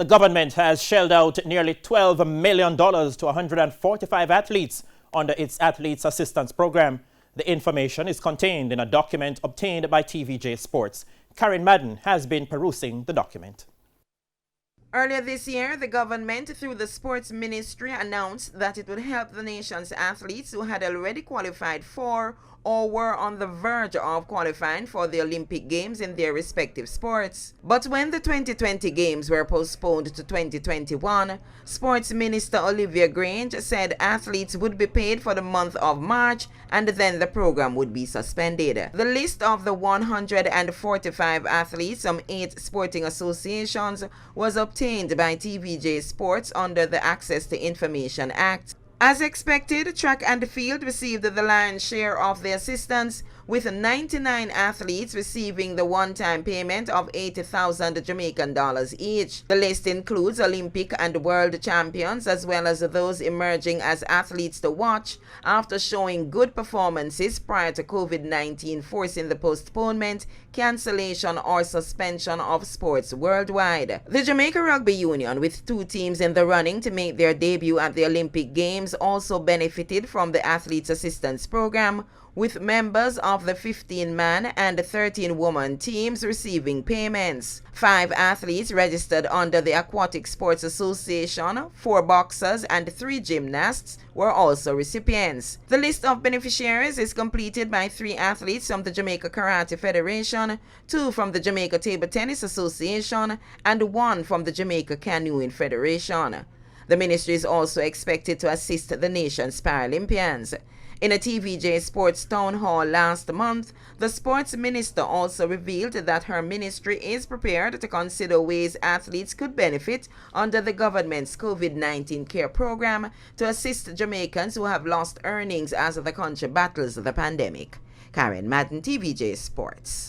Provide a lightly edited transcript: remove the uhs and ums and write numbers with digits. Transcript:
The government has shelled out nearly $12 million to 145 athletes under its Athletes Assistance Program. The information is contained in a document obtained by TVJ Sports. Karen Madden has been perusing the document. Earlier this year, the government, through the Sports Ministry, announced that it would help the nation's athletes who had already qualified for or were on the verge of qualifying for the Olympic Games in their respective sports. But when the 2020 Games were postponed to 2021, Sports Minister Olivia Grange said athletes would be paid for the month of March and then the program would be suspended. The list of the 145 athletes from 8 sporting associations was obtained by TVJ Sports under the Access to Information Act. As expected, track and field received the lion's share of the assistance, with 99 athletes receiving the one-time payment of 80,000 Jamaican dollars each. The list includes Olympic and world champions as well as those emerging as athletes to watch after showing good performances prior to COVID-19 forcing the postponement, cancellation or suspension of sports worldwide. The Jamaica Rugby Union, with 2 teams in the running to make their debut at the Olympic Games, also benefited from the Athletes Assistance Program, with members of the 15-man and 13-woman teams receiving payments. 5 athletes registered under the Aquatic Sports Association, 4 boxers and 3 gymnasts were also recipients. The list of beneficiaries is completed by 3 athletes from the Jamaica Karate Federation, 2 from the Jamaica Table Tennis Association, and 1 from the Jamaica Canoeing Federation. The ministry is also expected to assist the nation's Paralympians. In a TVJ Sports Town Hall last month, the sports minister also revealed that her ministry is prepared to consider ways athletes could benefit under the government's COVID-19 care program to assist Jamaicans who have lost earnings as the country battles the pandemic. Karen Madden, TVJ Sports.